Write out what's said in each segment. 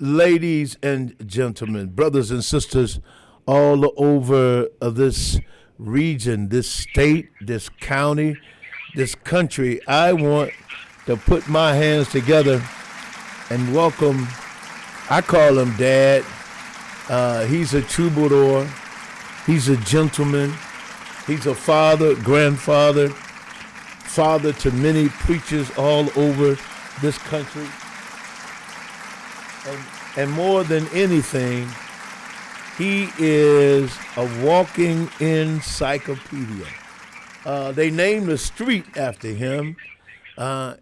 Ladies and gentlemen, brothers and sisters all over this region, this state, this county, this country, I want to put my hands together and welcome. I call him Dad. He's a troubadour. He's a gentleman. He's a father, grandfather, father to many preachers all over this country. And more than anything, he is a walking encyclopedia. They named the street after him.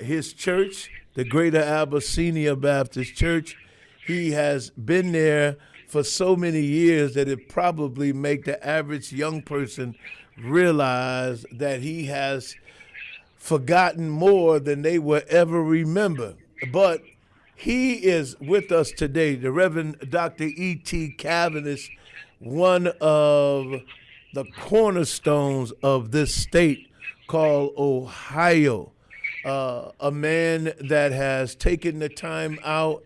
His church, the Greater Abyssinia Baptist Church, he has been there for so many years that it probably make the average young person realize that he has forgotten more than they will ever remember. But he is with us today, the Reverend Dr. E.T. Caviness, one of the cornerstones of this state called Ohio, a man that has taken the time out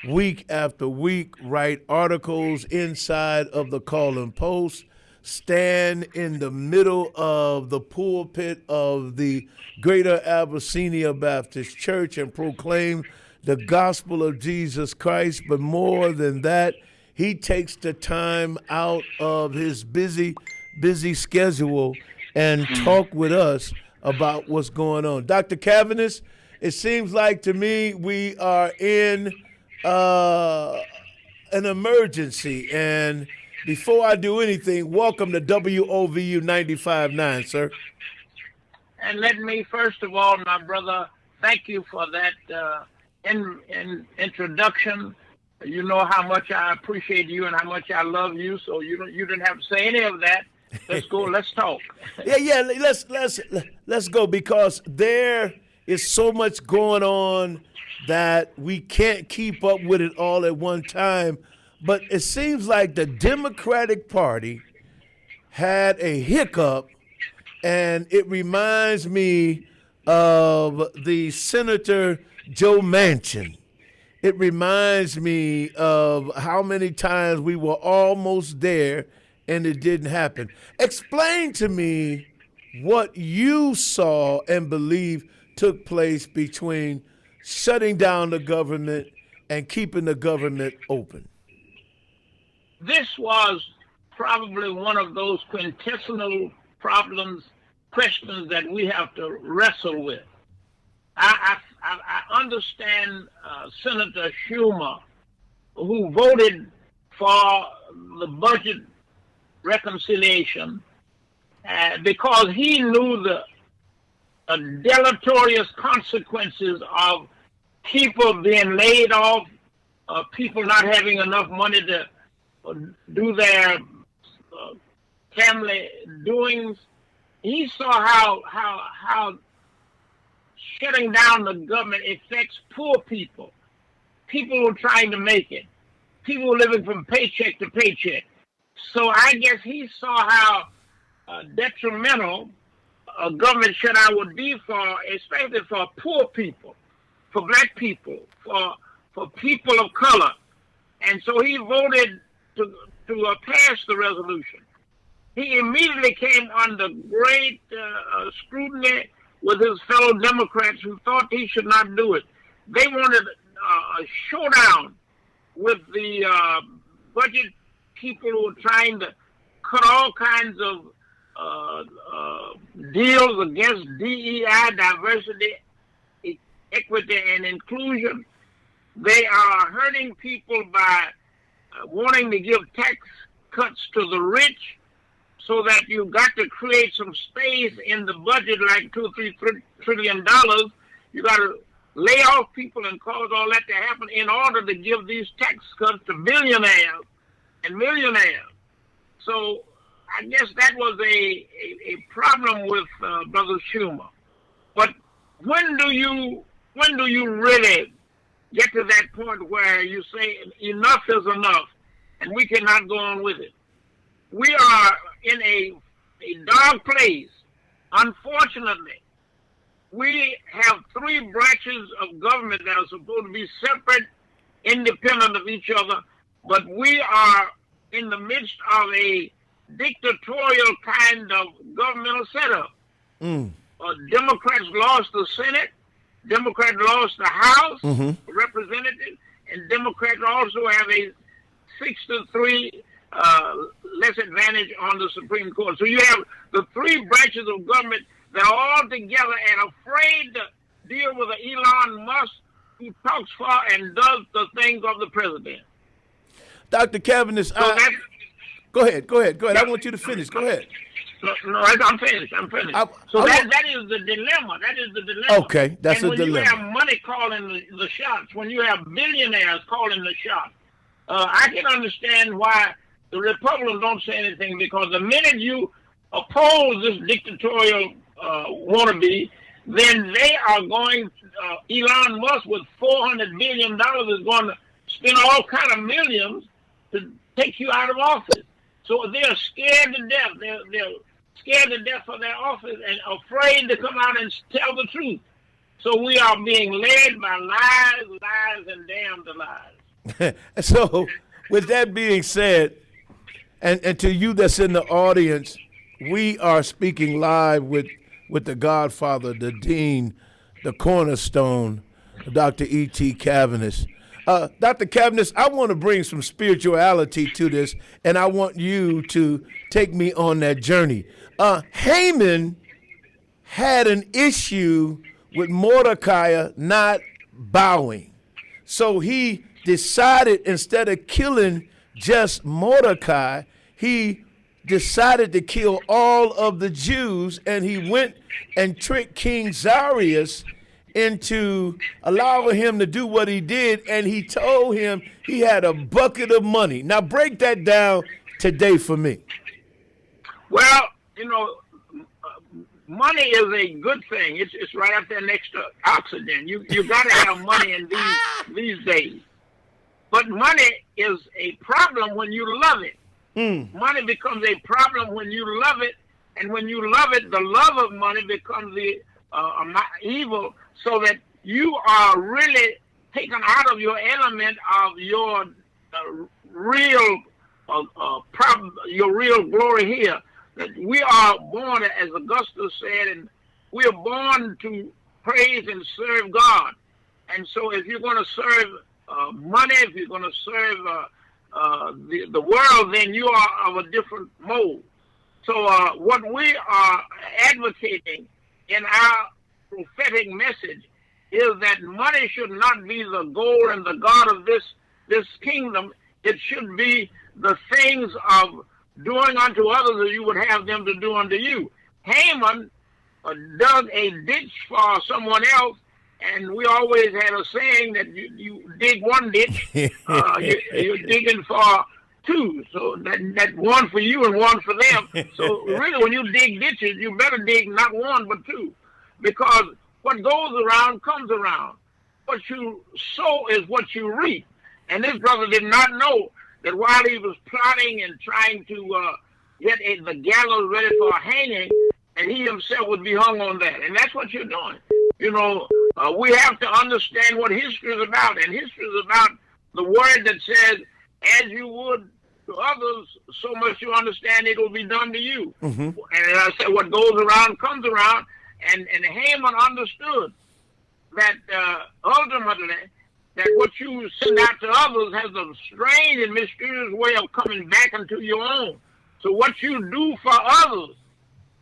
week after week, write articles inside of the Calling Post, stand in the middle of the pulpit of the Greater Abyssinia Baptist Church and proclaim the gospel of Jesus Christ. But more than that, he takes the time out of his busy schedule and talk with us about what's going on. Dr. Caviness, it seems like to me we are in an emergency. And before I do anything, welcome to WOVU 95.9, sir. And let me, first of all, my brother, thank you for that introduction. You know how much I appreciate you and how much I love you, so you didn't have to say any of that. Let's go. Let's talk. Yeah. Let's go, because there is so much going on that we can't keep up with it all at one time. But it seems like the Democratic Party had a hiccup, and it reminds me of the Senator Joe Manchin. It reminds me of how many times we were almost there and it didn't happen. Explain to me what you saw and believe took place between shutting down the government and keeping the government open. This was probably one of those quintessential questions that we have to wrestle with. I understand Senator Schumer, who voted for the budget reconciliation because he knew the deleterious consequences of people being laid off, people not having enough money to do their family doings. He saw how shutting down the government affects poor people, people who are trying to make it, people living from paycheck to paycheck. So I guess he saw how detrimental a government shutdown would be especially for poor people, for black people, for people of color. And so he voted to pass the resolution. He immediately came under great scrutiny with his fellow Democrats who thought he should not do it. They wanted a showdown with the budget people who were trying to cut all kinds of deals against DEI, diversity, equity, and inclusion. They are hurting people by wanting to give tax cuts to the rich, so that you've got to create some space in the budget, like $2 or $3 trillion. You got to lay off people and cause all that to happen in order to give these tax cuts to billionaires and millionaires. So I guess that was a problem with Brother Schumer. But when do you really get to that point where you say enough is enough and we cannot go on with it? We are in a dark place. Unfortunately, we have three branches of government that are supposed to be separate independent of each other, but we are in the midst of a dictatorial kind of governmental setup. Democrats lost the Senate, Democrats lost the House Representatives, and Democrats also have a 6-3 less advantage on the Supreme Court. So you have the three branches of government that are all together and afraid to deal with an Elon Musk who talks for and does the things of the president. Dr. Caviness, go ahead. I want you to finish. Go ahead. No, I'm finished. That is the dilemma. Okay, that's a dilemma. And when you have money calling the shots, when you have billionaires calling the shots, I can understand why the Republicans don't say anything, because the minute you oppose this dictatorial wannabe, then they are going, Elon Musk with $400 billion is going to spend all kind of millions to take you out of office. So they're scared to death. They're scared to death for their office and afraid to come out and tell the truth. So we are being led by lies, and damn the lies. So with that being said, and to you that's in the audience, we are speaking live with the Godfather, the Dean, the Cornerstone, Dr. E.T. Caviness. Dr. Caviness, I want to bring some spirituality to this, and I want you to take me on that journey. Haman had an issue with Mordecai not bowing. So he decided, instead of killing just Mordecai, he decided to kill all of the Jews, and he went and tricked King Xerxes into allowing him to do what he did, and he told him he had a bucket of money. Now break that down today for me. Well, money is a good thing. It's right up there next to oxygen. You got to have money in these days. But money is a problem when you love it. Money becomes a problem when you love it, and when you love it, the love of money becomes the evil, so that you are really taken out of your element of your real problem, your real glory here. That we are born, as Augustus said, and we are born to praise and serve God. And so if you're going to serve money, if you're going to serve the world, then you are of a different mode. So what we are advocating in our prophetic message is that money should not be the goal and the God of this kingdom. It should be the things of doing unto others as you would have them to do unto you. Haman dug a ditch for someone else, and we always had a saying that you dig one ditch, you're digging for two. So that one for you and one for them. So really, when you dig ditches, you better dig not one but two, because what goes around comes around. What you sow is what you reap. And this brother did not know that while he was plotting and trying to get the gallows ready for a hanging, and he himself would be hung on that. And that's what you're doing. We have to understand what history is about. And history is about the word that says, as you would to others, so much you understand it will be done to you. And I said, what goes around comes around. And Haman understood that ultimately, that what you send out to others has a strange and mysterious way of coming back into your own. So what you do for others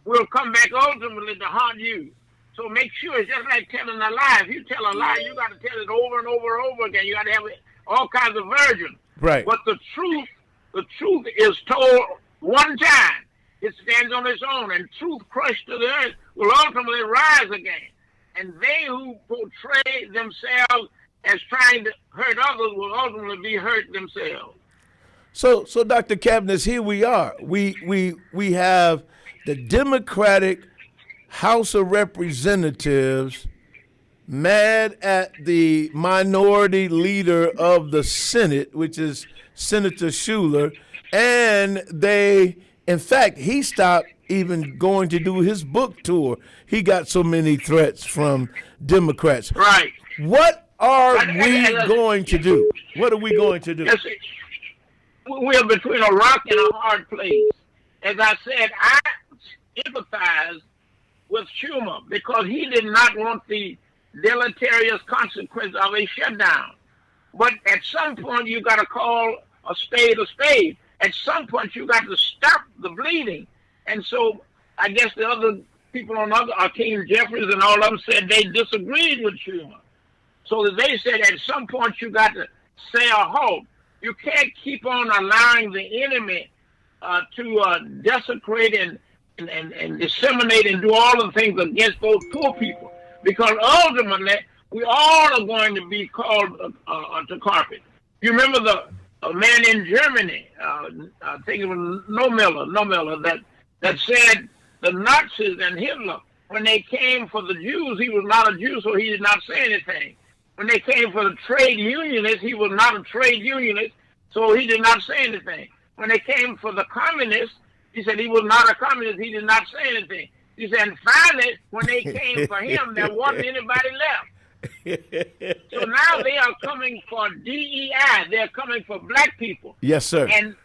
will come back ultimately to haunt you. So make sure, it's just like telling a lie. If you tell a lie, you got to tell it over and over and over again. You got to have all kinds of versions. Right. But the truth is told one time. It stands on its own, and truth crushed to the earth will ultimately rise again. And they who portray themselves as trying to hurt others will ultimately be hurt themselves. So Dr. Caviness, here we are. We have the Democratic House of Representatives mad at the minority leader of the Senate, which is Senator Schuler, and in fact, he stopped even going to do his book tour. He got so many threats from Democrats. Right. What are As we going to do? What are we going to do? Yes, we are between a rock and a hard place. As I said, I empathize with Schumer because he did not want the deleterious consequence of a shutdown. But at some point, you got to call a spade a spade. At some point, you got to stop the bleeding. And so I guess the other people on other, King Jeffries and all of them said they disagreed with Schumer. So they said at some point, you got to say a halt. You can't keep on allowing the enemy to desecrate and disseminate and do all of the things against those poor people. Because ultimately, we all are going to be called to carpet. You remember the man in Germany, I think it was Nommiller, that said the Nazis and Hitler, when they came for the Jews, he was not a Jew, so he did not say anything. When they came for the trade unionists, he was not a trade unionist, so he did not say anything. When they came for the communists, he said he was not a communist, he did not say anything. He said, and finally, when they came for him, there wasn't anybody left. So now they are coming for DEI. They're coming for black people. Yes, sir. And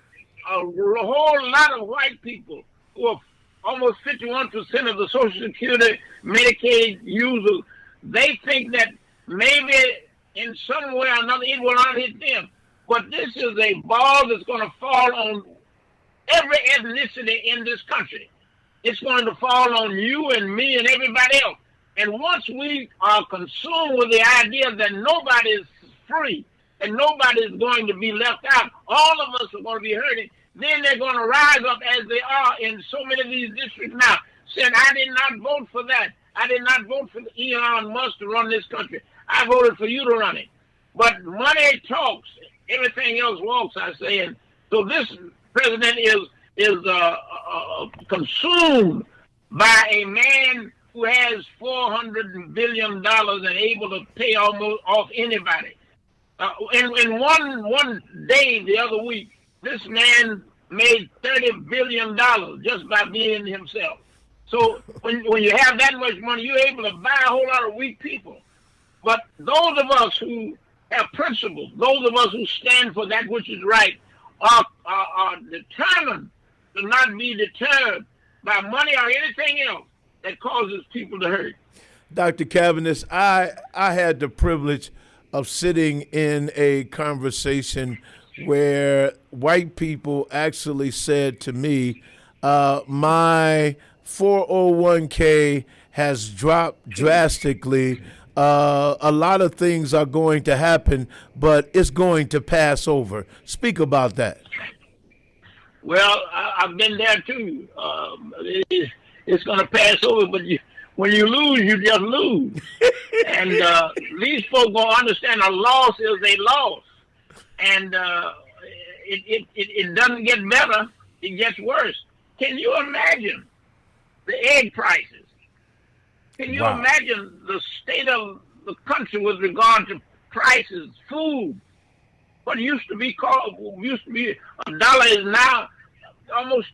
a whole lot of white people who are almost 51% of the Social Security, Medicaid users, they think that maybe in some way or another it will not hit them. But this is a ball that's going to fall on every ethnicity in this country. It's going to fall on you and me and everybody else. And once we are consumed with the idea that nobody is free and nobody is going to be left out, all of us are going to be hurting, then they're going to rise up as they are in so many of these districts now, saying, I did not vote for that. I did not vote for Elon Musk to run this country. I voted for you to run it. But money talks. Everything else walks, I say. And so this president is consumed by a man who has $400 billion and able to pay almost off anybody. In one day the other week, this man made $30 billion just by being himself. So when you have that much money, you're able to buy a whole lot of weak people. But those of us who have principles, those of us who stand for that which is right, are determined to not be deterred by money or anything else that causes people to hurt. Dr. Caviness, I had the privilege of sitting in a conversation where white people actually said to me, my 401k has dropped drastically. A lot of things are going to happen, but it's going to pass over. Speak about that. Well, I've been there too. It's going to pass over, but when you lose, you just lose. And these folks going to understand a loss is a loss. And it doesn't get better, it gets worse. Can you imagine the egg prices? Can you imagine the state of the country with regard to prices, food? What used to be a dollar is now almost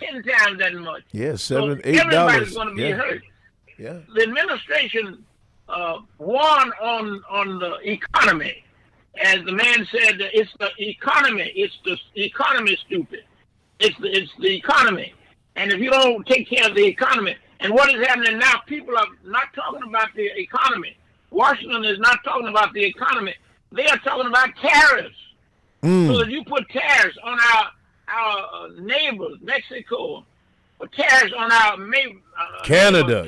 10 times that much. Yeah, $7, so $8. Everybody's going to be hurt. Yeah. The administration won on the economy. As the man said, it's the economy. It's the economy, stupid. It's the economy. And if you don't take care of the economy, and what is happening now, people are not talking about the economy. Washington is not talking about the economy. They are talking about tariffs. So that you put tariffs on our neighbors, Mexico, or tariffs on our Canada.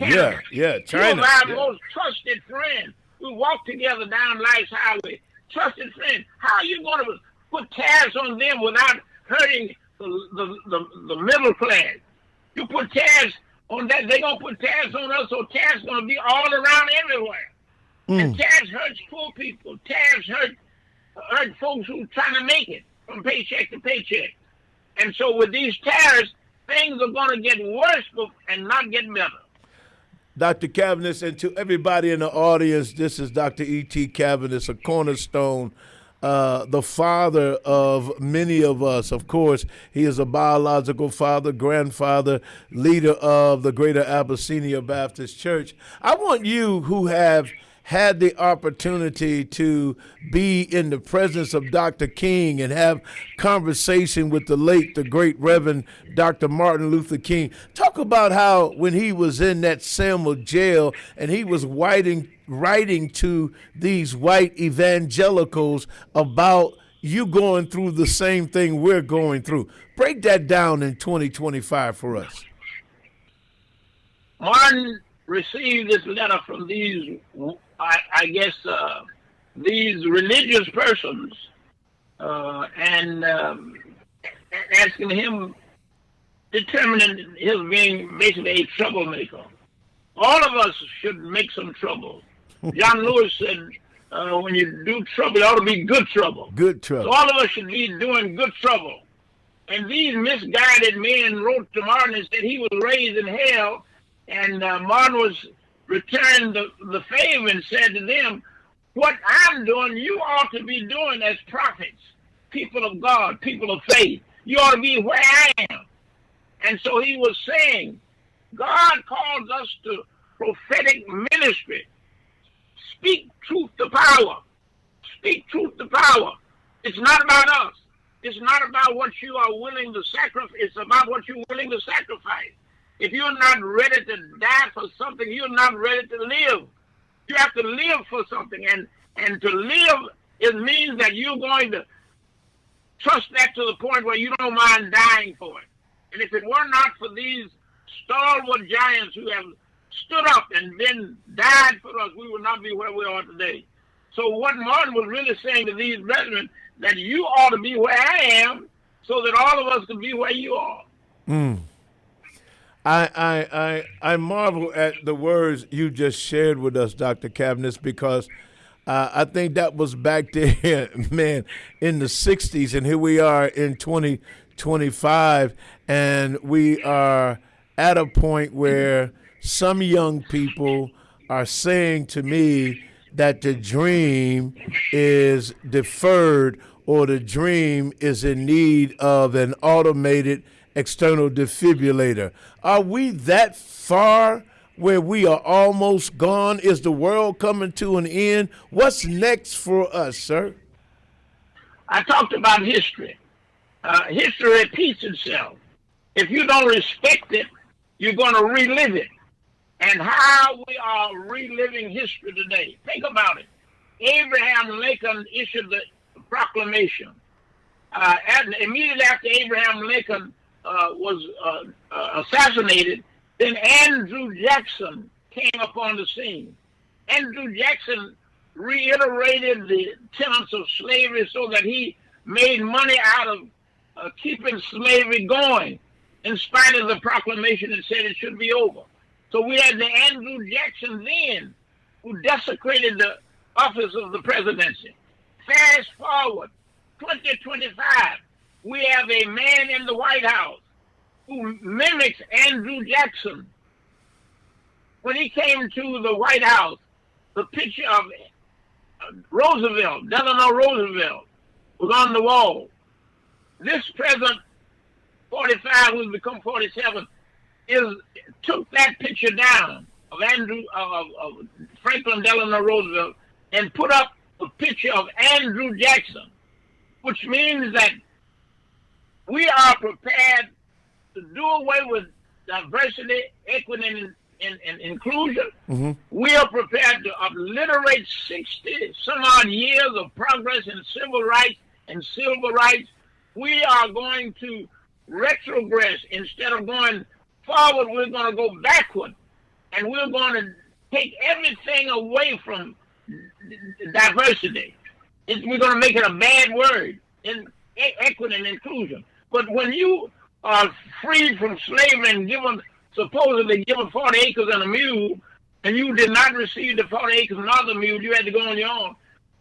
Yeah, China. Two of our most trusted friends. We walk together down Life's Highway. Trusted friends. How are you going to put tariffs on them without hurting the middle class? You put tariffs on that, they're going to put tariffs on us, so tariffs going to be all around everywhere. And tariffs hurts poor people. Tariffs hurt folks who are trying to make it from paycheck to paycheck. And so with these tariffs, things are going to get worse and not get better. Dr. Caviness, and to everybody in the audience, this is Dr. E.T. Caviness, a cornerstone, the father of many of us. Of course, he is a biological father, grandfather, leader of the Greater Abyssinia Baptist Church. I want you who have had the opportunity to be in the presence of Dr. King and have conversation with the late, the great Reverend Dr. Martin Luther King. Talk about how when he was in that Selma jail and he was writing to these white evangelicals about you going through the same thing we're going through. Break that down in 2025 for us. Martin received this letter from these, I guess, these religious persons, and asking him, determining his being basically a troublemaker. All of us should make some trouble. John Lewis said, when you do trouble, it ought to be good trouble. Good trouble. So all of us should be doing good trouble. And these misguided men wrote to Martin and said he was raised in hell, and Martin was returned the favor and said to them, what I'm doing, you ought to be doing as prophets, people of God, people of faith. You ought to be where I am. And so he was saying, God calls us to prophetic ministry. Speak truth to power. Speak truth to power. It's not about us. It's not about what you are willing to sacrifice. It's about what you're willing to sacrifice. If you're not ready to die for something, you're not ready to live. You have to live for something. And to live, it means that you're going to trust that to the point where you don't mind dying for it. And if it were not for these stalwart giants who have stood up and then died for us, we would not be where we are today. So what Martin was really saying to these brethren, that you ought to be where I am so that all of us can be where you are. I marvel at the words you just shared with us, Dr. Caviness, because I think that was back there, man, in the 60s, and here we are in 2025, and we are at a point where some young people are saying to me that the dream is deferred or the dream is in need of an automated external defibrillator. Are we that far where we are almost gone? Is the world coming to an end? What's next for us, sir? I talked about history. History repeats itself. If you don't respect it, you're going to relive it. And how we are reliving history today. Think about it. Abraham Lincoln issued the proclamation. Immediately after Abraham Lincoln was assassinated, then Andrew Jackson came upon the scene. Andrew Jackson reiterated the tenets of slavery so that he made money out of keeping slavery going, in spite of the proclamation that said it should be over. So we had the Andrew Jackson then, who desecrated the office of the presidency. Fast forward, 2025, we have a man in the White House who mimics Andrew Jackson. When he came to the White House, the picture of Roosevelt, Delano Roosevelt, was on the wall. This president, 45, who's become 47, took that picture down of Franklin Delano Roosevelt and put up a picture of Andrew Jackson, which means that we are prepared to do away with diversity, equity, and inclusion. Mm-hmm. We are prepared to obliterate 60 some odd years of progress in civil rights and civil rights. We are going to retrogress instead of going forward. We're going to go backward, and we're going to take everything away from diversity. We're going to make it a bad word in equity and inclusion. But when you are freed from slavery and supposedly given 40 acres and a mule, and you did not receive the 40 acres and another mule, you had to go on your own,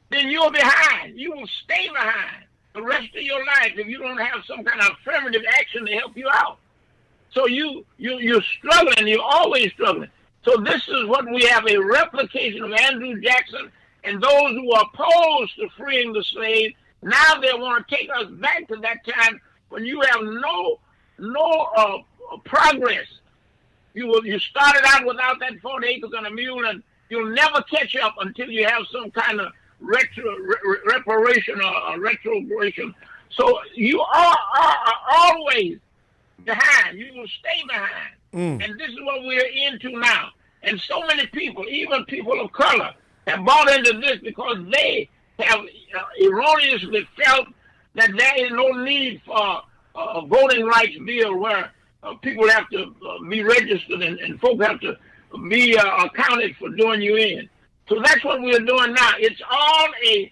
then you're behind. You will stay behind the rest of your life if you don't have some kind of affirmative action to help you out. So you're struggling. You're always struggling. So this is what we have, a replication of Andrew Jackson and those who are opposed to freeing the slave. Now they want to take us back to that time when you have no progress. You started out without that 40 acres and a mule, and You'll never catch up until you have some kind of reparation or retrogression. So you are always behind. You will stay behind. And this is what we're into now. And so many people, even people of color, have bought into this because they have erroneously felt that there is no need for a voting rights bill where people have to be registered and folks have to be accounted for doing you in. So that's what we're doing now. It's all a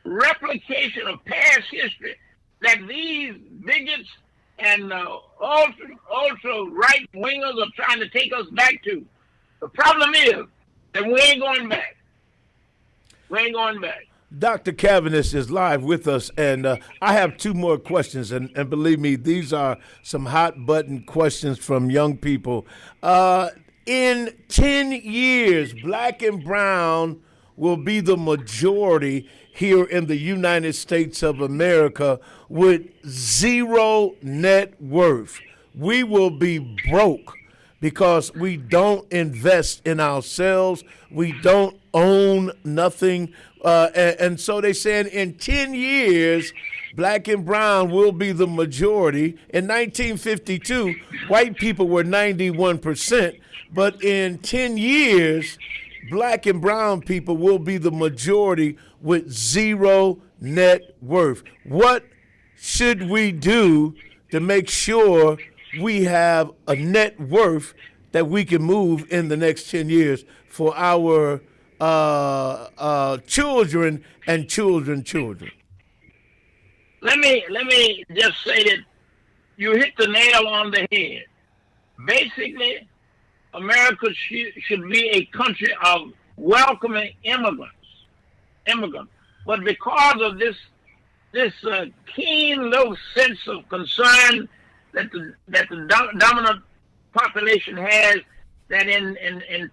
replication of past history that these bigots and ultra right wingers are trying to take us back to. The problem is that we ain't going back. We ain't going back. Dr. Caviness is live with us, and I have two more questions, and believe me, these are some hot-button questions from young people. In 10 years, black and brown will be the majority here in the United States of America with zero net worth. We will be broke because we don't invest in ourselves. We don't own nothing. And so they said in 10 years, black and brown will be the majority. In 1952, white people were 91%. But in 10 years, black and brown people will be the majority with zero net worth. What should we do to make sure we have a net worth that we can move in the next 10 years for our children and children? Let me just say that you hit the nail on the head. Basically, America should be a country of welcoming immigrants. But because of this keen little sense of concern that the dominant population has, that in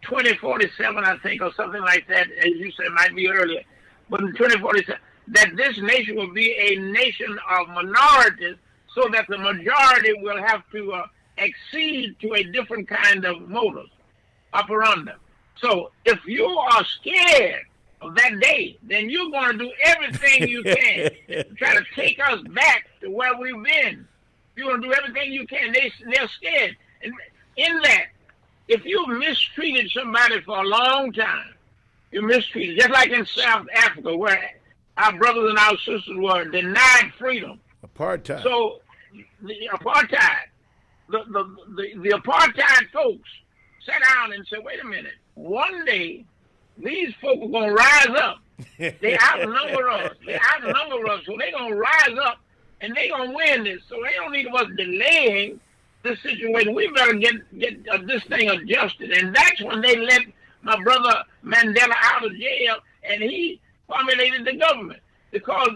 2047, I think, or something like that, as you said, might be earlier, but in 2047, that this nation will be a nation of minorities, so that the majority will have to accede to a different kind of modus operandi. So if you are scared of that day, then you're going to do everything you can to try to take us back to where we've been. You're going to do everything you can. They're scared. And in that, if you mistreated somebody for a long time, you mistreated, just like in South Africa, where our brothers and our sisters were denied freedom. Apartheid. So the apartheid, the apartheid folks sat down and said, wait a minute, one day these folks are going to rise up. They outnumber us. So they're going to rise up and they're going to win this. So they don't need us delaying this situation. We better get this thing adjusted. And that's when they let my brother Mandela out of jail and he formulated the government, because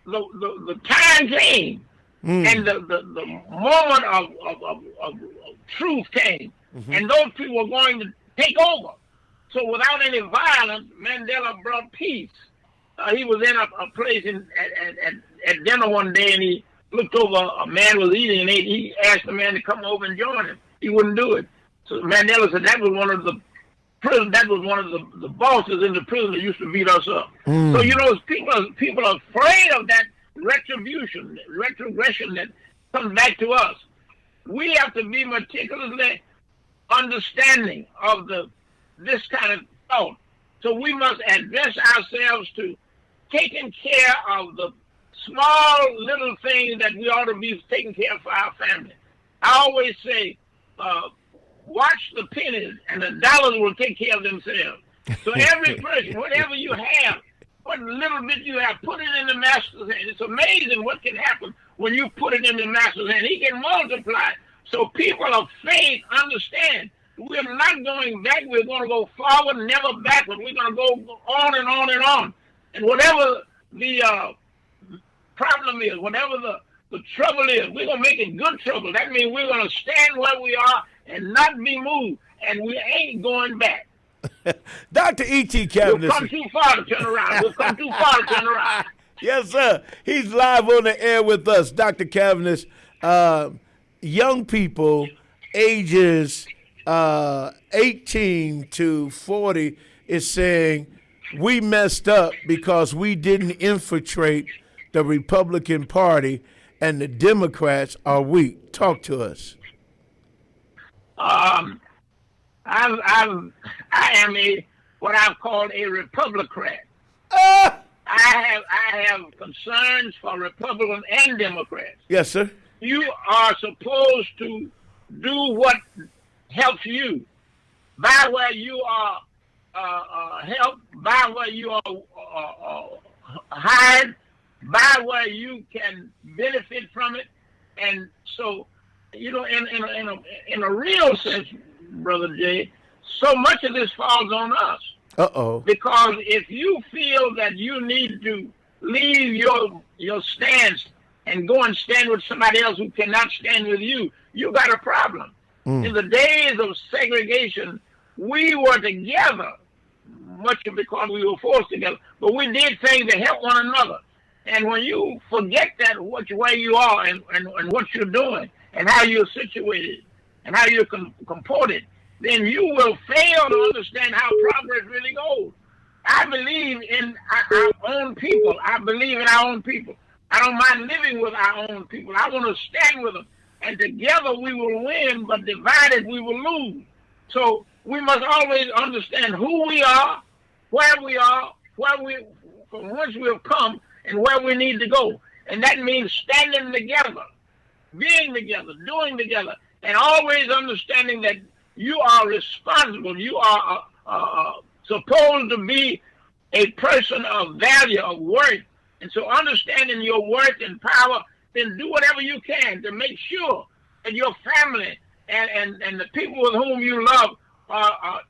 the time came and the moment of truth came, and those people were going to take over. So without any violence, Mandela brought peace. He was in a place at dinner one day, and he looked over, a man was eating, and he asked the man to come over and join him. He wouldn't do it. So Mandela said that was one of the the bosses in the prison that used to beat us up. So, you know, people are afraid of that retrogression that comes back to us. We have to be meticulously understanding of this kind of thought. So we must address ourselves to taking care of the small little things that we ought to be taking care of for our family. I always say, watch the pennies and the dollars will take care of themselves. So every person, whatever you have, what little bit you have, put it in the master's hand. It's amazing what can happen when you put it in the master's hand. He can multiply. So people of faith understand we're not going back. We're going to go forward, never backward. We're going to go on and on and on. And whatever the problem is, whatever the trouble is, we're going to make it good trouble. That means we're going to stand where we are and not be moved. And we ain't going back. Dr. E.T. Caviness. We've come too far to turn around. Yes, sir. He's live on the air with us. Dr. Caviness, young people ages 18 to 40 is saying we messed up because we didn't infiltrate the Republican Party and the Democrats are weak. Talk to us. I am what I've called a Republican. Ah! I have concerns for Republicans and Democrats. Yes, sir. You are supposed to do what helps you. By where you are helped, by where you are hired, by where you can benefit from it. And so, in a real sense, Brother Jay, so much of this falls on us. Uh-oh. Because if you feel that you need to leave your stance and go and stand with somebody else who cannot stand with you, you got a problem. In the days of segregation, we were together, much because we were forced together, but we did things to help one another. And when you forget that, which way you are and what you're doing and how you're situated and how you're comported, then you will fail to understand how progress really goes. I believe in our own people. I believe in our own people. I don't mind living with our own people. I want to stand with them. And together we will win, but divided we will lose. So we must always understand who we are, where we are, from whence we have come, and where we need to go. And that means standing together, being together, doing together, and always understanding that you are responsible. You are supposed to be a person of value, of worth. And so understanding your worth and power, then do whatever you can to make sure that your family and the people with whom you love are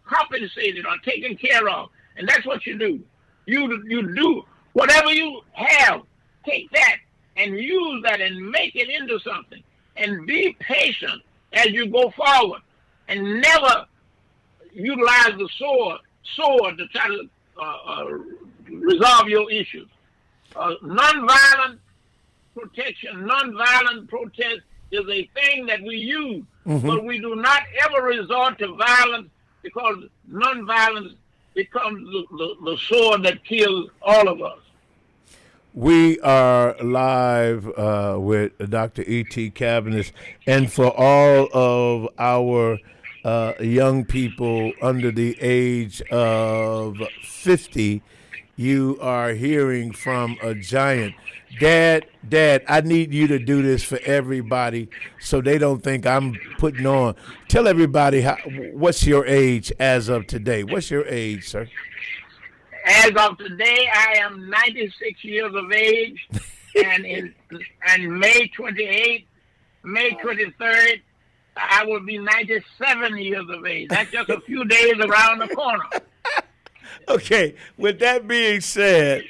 compensated, are taken care of. And that's what you do. You do whatever you have, take that and use that and make it into something. And be patient as you go forward. And never utilize the sword to try to resolve your issues. Nonviolent protection, nonviolent protest is a thing that we use, but we do not ever resort to violence because nonviolence becomes the sword that kills all of us. We are live with Dr. E.T. Caviness, and for all of our young people under the age of 50, you are hearing from a giant. Dad, I need you to do this for everybody so they don't think I'm putting on. Tell everybody what's your age as of today. What's your age, sir? As of today, I am 96 years of age, and May 28th, May 23rd, I will be 97 years of age. That's just a few days around the corner. Okay, with that being said,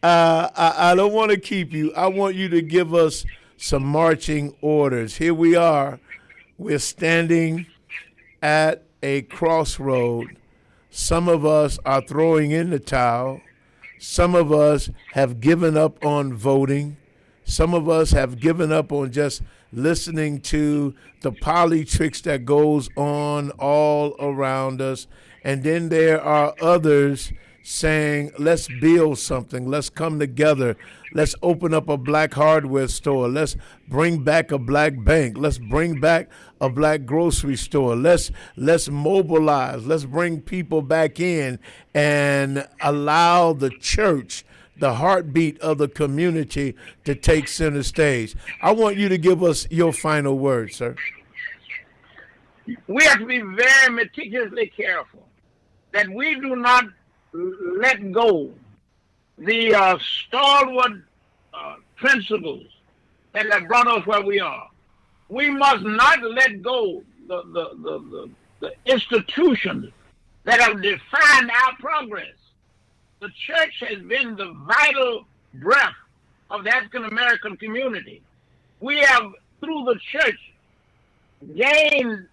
I don't want to keep you. I want you to give us some marching orders. Here we are. We're standing at a crossroad. Some of us are throwing in the towel. Some of us have given up on voting. Some of us have given up on just listening to the politics that goes on all around us. And then there are others saying, let's build something. Let's come together. Let's open up a black hardware store. Let's bring back a black bank. Let's bring back a black grocery store. Let's mobilize. Let's bring people back in and allow the church, the heartbeat of the community, to take center stage. I want you to give us your final word, sir. We have to be very meticulously careful that we do not let go the stalwart principles that have brought us where we are. We must not let go the institutions that have defined our progress. The church has been the vital breath of the African American community. We have, through the church, gained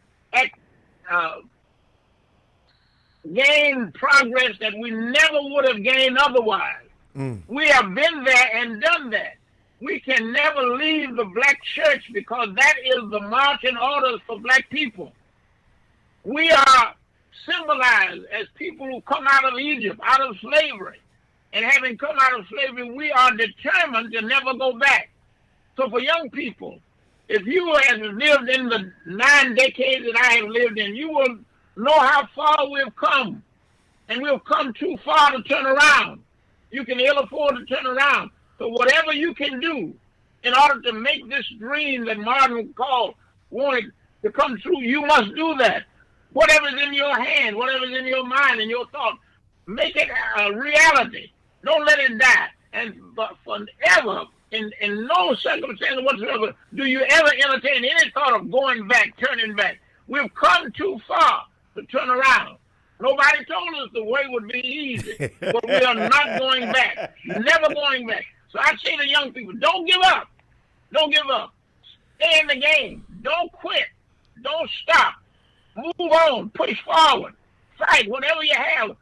progress that we never would have gained otherwise. We have been there and done that. We can never leave the black church because that is the marching orders for black people. We are symbolize as people who come out of Egypt, out of slavery. And having come out of slavery, we are determined to never go back. So for young people, if you have lived in the 9 decades that I have lived in, you will know how far we've come. And we've come too far to turn around. You can ill afford to turn around. So whatever you can do in order to make this dream that Martin wanted to come true, you must do that. Whatever's in your hand, whatever's in your mind and your thought, make it a reality. Don't let it die. And but forever, in no circumstance whatsoever, do you ever entertain any thought of going back, turning back. We've come too far to turn around. Nobody told us the way would be easy, but we are not going back. Never going back. So I say to young people, don't give up. Don't give up. Stay in the game. Don't quit. Don't stop. Move on. Push forward. Fight. Whatever you have.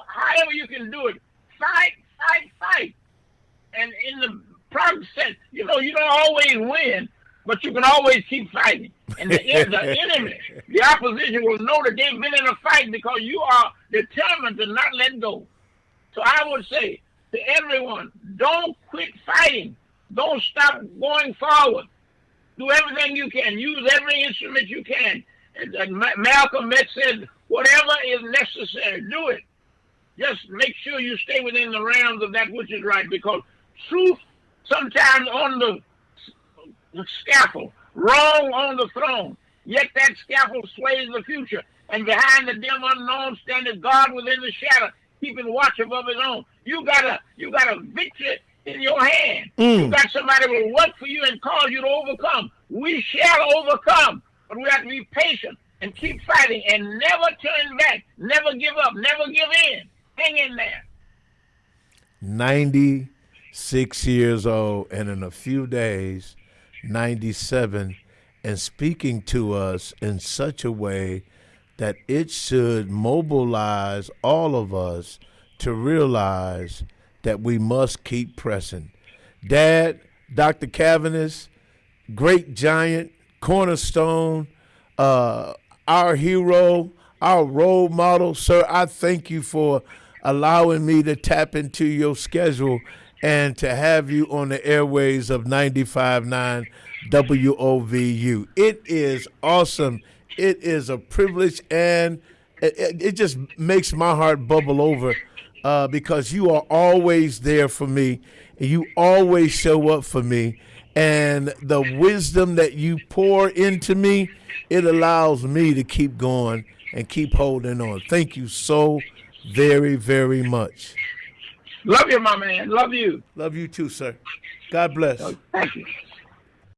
However you can do it. Fight, fight, fight. And in the process, you don't always win, but you can always keep fighting. And the enemy, the opposition will know that they've been in a fight because you are determined to not let go. So I would say to everyone, don't quit fighting. Don't stop going forward. Do everything you can. Use every instrument you can. And Malcolm X said, whatever is necessary, do it. Just make sure you stay within the realms of that which is right, because truth sometimes on the scaffold, wrong on the throne, yet that scaffold sways the future. And behind the dim unknown standeth God within the shadow, keeping watch above his own. You got a victory in your hand. You got somebody who will work for you and cause you to overcome. We shall overcome, but we have to be patient and keep fighting and never turn back, never give up, never give in. Hang in there. 96 years old, and in a few days, 97, and speaking to us in such a way that it should mobilize all of us to realize that we must keep pressing. Dad, Dr. Caviness, great giant, cornerstone, our hero, our role model. Sir, I thank you for allowing me to tap into your schedule and to have you on the airways of 95.9 WOVU. It is awesome. It is a privilege, and it just makes my heart bubble over because you are always there for me, and you always show up for me. And the wisdom that you pour into me, it allows me to keep going and keep holding on. Thank you so very, very much. Love you, my man. Love you. Love you too, sir. God bless. Thank you.